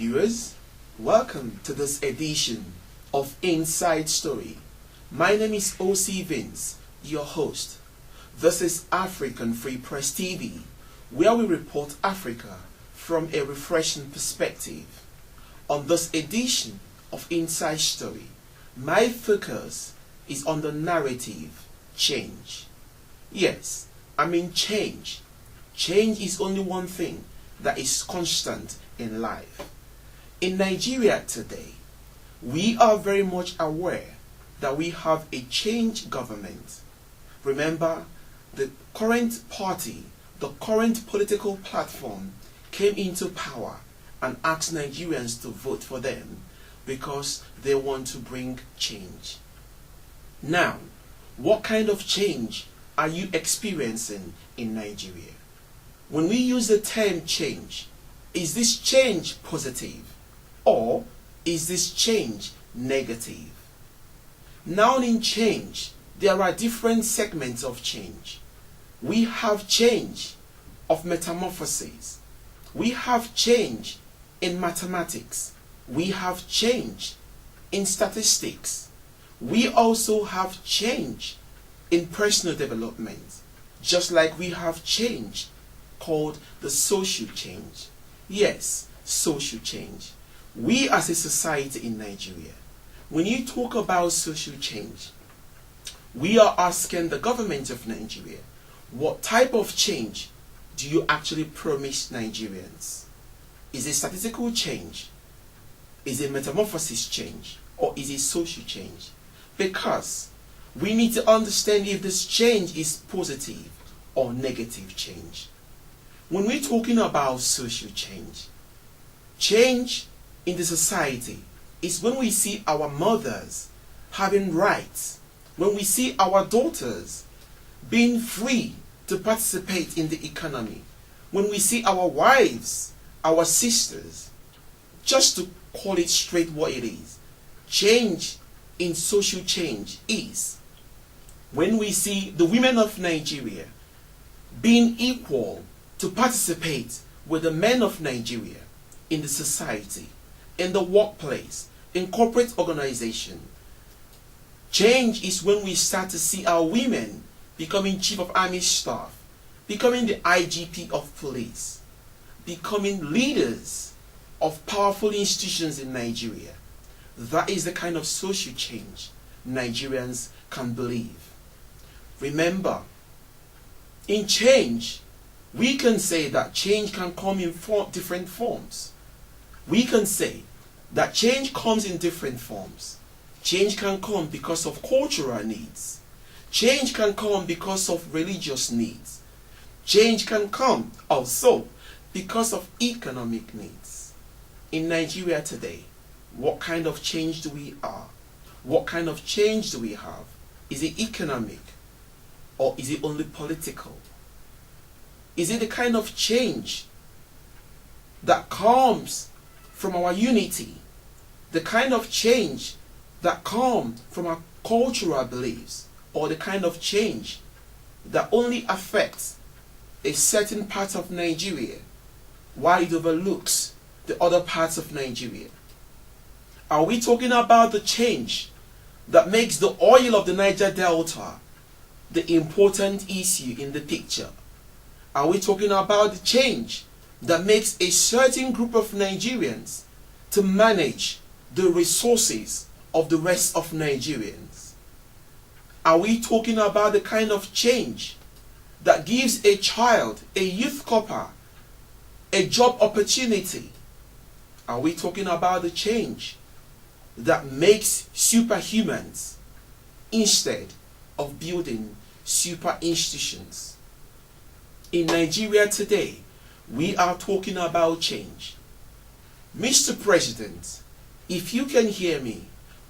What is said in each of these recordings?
viewers, welcome to this edition of Inside Story. My name is O.C. Vince, your host. This is African Free Press TV, where we report Africa from a refreshing perspective. On this edition of Inside Story, my focus is on the narrative change. Yes, I mean change. Change is only one thing that is constant in life. In Nigeria today, we are very much aware that we have a change government. Remember, the current party, the current political platform came into power and asked Nigerians to vote for them because they want to bring change. Now, what kind of change are you experiencing in Nigeria? When we use the term change, is this change positive or is this change negative? Now in change, there are different segments of change. We have change of metamorphosis. We have change in mathematics. We have change in statistics. We also have change in personal development, just like we have change called the social change. Yes, social change. We as a society in Nigeria, when you talk about social change, we are asking the government of Nigeria, what type of change do you actually promise Nigerians? Is it statistical change? Is it metamorphosis change? Or is it social change? Because we need to understand if this change is positive or negative change. When we're talking about social change, change in the society is when we see our mothers having rights, when we see our daughters being free to participate in the economy, when we see our wives, our sisters, just to call it straight what it is. Change in social change is when we see the women of Nigeria being equal to participate with the men of Nigeria in the society, in the workplace, in corporate organization. Change is when we start to see our women becoming Chief of Army Staff, becoming the IGP of police, becoming leaders of powerful institutions in Nigeria. That is the kind of social change Nigerians can believe. Remember, in change, we can say that change can come in different forms. We can say that change comes in different forms. Change can come because of cultural needs. Change can come because of religious needs. Change can come also because of economic needs. In Nigeria today, what kind of change do we have? What kind of change do we have? Is it economic or is it only political? Is it the kind of change that comes from our unity? The kind of change that comes from our cultural beliefs? Or the kind of change that only affects a certain part of Nigeria while it overlooks the other parts of Nigeria? Are we talking about the change that makes the oil of the Niger Delta the important issue in the picture? Are we talking about the change that makes a certain group of Nigerians to manage the resources of the rest of Nigerians? Are we talking about the kind of change that gives a child, a youth corps, a job opportunity? Are we talking about the change that makes superhumans instead of building super institutions? In Nigeria today, we are talking about change. Mr. President, if you can hear me,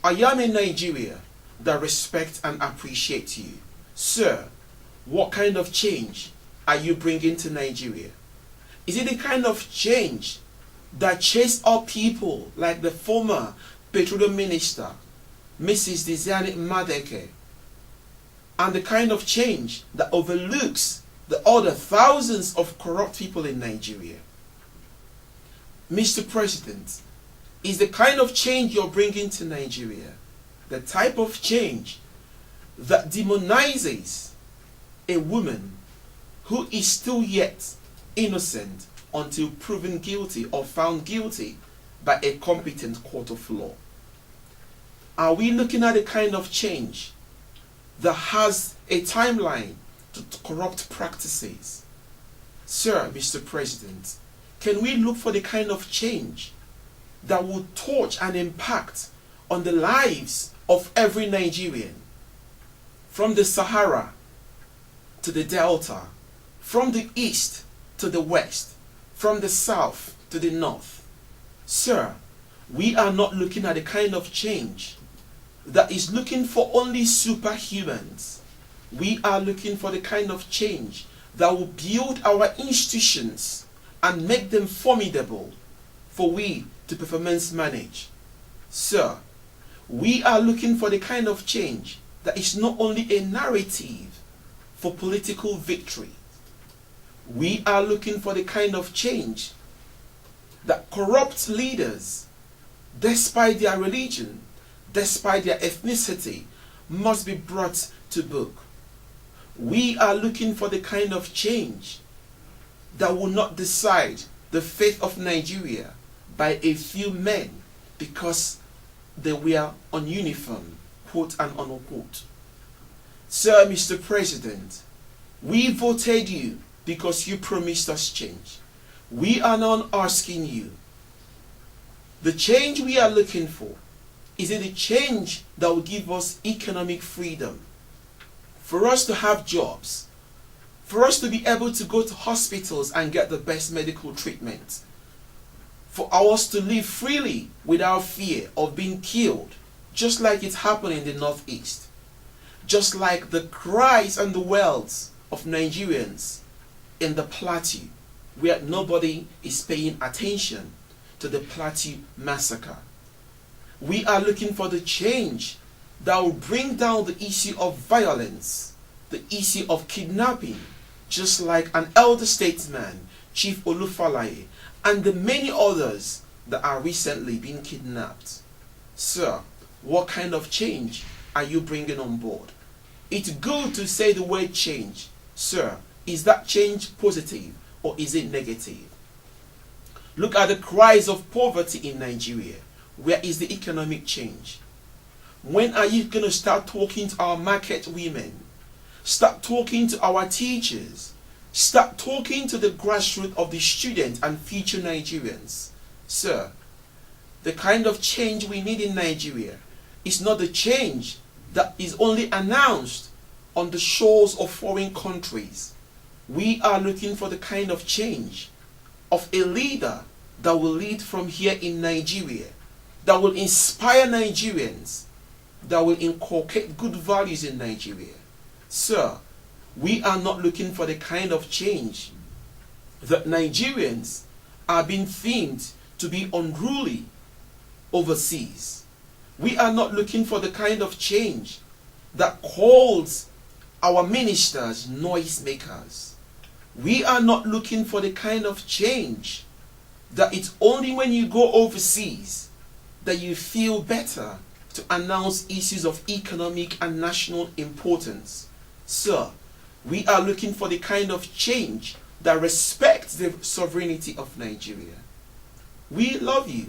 I am in Nigeria that respect and appreciate you. Sir, what kind of change are you bringing to Nigeria? Is it the kind of change that chased up people like the former Petroleum Minister, Mrs. Diziani Madeke, and the kind of change that overlooks the other thousands of corrupt people in Nigeria? Mr. President, is the kind of change you're bringing to Nigeria the type of change that demonizes a woman who is still yet innocent until proven guilty or found guilty by a competent court of law? Are we looking at a kind of change that has a timeline to corrupt practices? Sir, Mr. President, can we look for the kind of change that will touch and impact on the lives of every Nigerian, from the Sahara to the Delta, from the east to the west, from the south to the north? Sir, we are not looking at a kind of change that is looking for only superhumans. We are looking for the kind of change that will build our institutions and make them formidable for we to performance manage. Sir, we are looking for the kind of change that is not only a narrative for political victory. We are looking for the kind of change that corrupt leaders, despite their religion, despite their ethnicity, must be brought to book. We are looking for the kind of change that will not decide the fate of Nigeria by a few men because they wear on uniform, quote and unquote. Sir, Mr. President, we voted you because you promised us change. We are now asking you, the change we are looking for, is it a change that will give us economic freedom? For us to have jobs, for us to be able to go to hospitals and get the best medical treatment, for us to live freely without fear of being killed, just like it's happening in the Northeast, just like the cries and the wails of Nigerians in the Plateau, where nobody is paying attention to the Plateau massacre. We are looking for the change that will bring down the issue of violence, the issue of kidnapping, just like an elder statesman, Chief Olufalaye, and the many others that are recently being kidnapped. Sir, what kind of change are you bringing on board? It's good to say the word change. Sir, is that change positive or is it negative? Look at the cries of poverty in Nigeria. Where is the economic change? When are you going to start talking to our market women? Start talking to our teachers. Start talking to the grassroots of the students and future Nigerians. Sir, the kind of change we need in Nigeria is not the change that is only announced on the shores of foreign countries. We are looking for the kind of change of a leader that will lead from here in Nigeria, that will inspire Nigerians, that will inculcate good values in Nigeria. Sir, we are not looking for the kind of change that Nigerians are being themed to be unruly overseas. We are not looking for the kind of change that calls our ministers noisemakers. We are not looking for the kind of change that it's only when you go overseas that you feel better to announce issues of economic and national importance. Sir, we are looking for the kind of change that respects the sovereignty of Nigeria. We love you,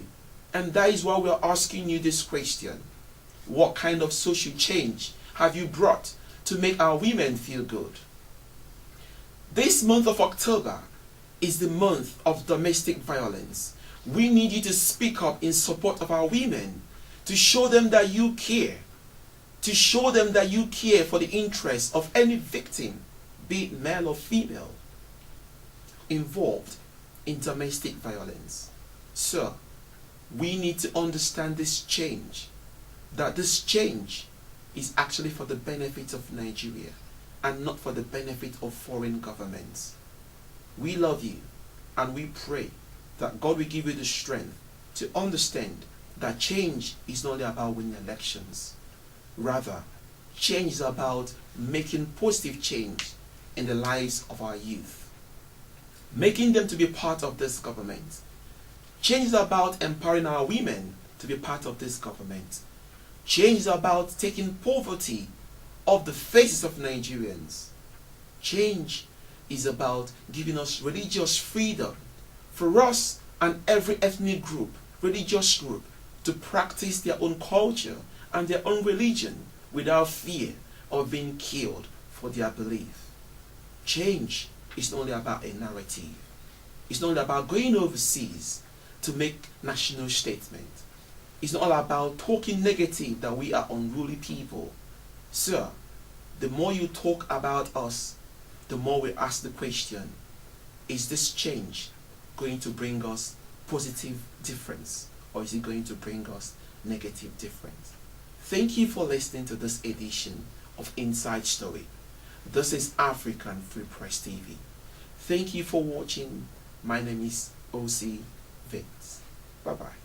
and that is why we are asking you this question. What kind of social change have you brought to make our women feel good? This month of October is the month of domestic violence. We need you to speak up in support of our women, to show them that you care, to show them that you care for the interests of any victim, be it male or female, involved in domestic violence. Sir, we need to understand this change, that this change is actually for the benefit of Nigeria and not for the benefit of foreign governments. We love you, and we pray that God will give you the strength to understand that change is not only about winning elections. Rather, change is about making positive change in the lives of our youth, making them to be part of this government, Change is about empowering our women to be part of this government. Change is about taking poverty off the faces of Nigerians. Change is about giving us religious freedom for us and every ethnic group, religious group, to practice their own culture and their own religion without fear of being killed for their belief. Change is not only about a narrative. It's not only about going overseas to make national statements. It's not all about talking negative that we are unruly people. Sir, the more you talk about us, the more we ask the question, is this change going to bring us positive difference, or is it going to bring us negative difference? Thank you for listening to this edition of Inside Story. This is African Free Press TV. Thank you for watching. My name is O.C. Vince. Bye-bye.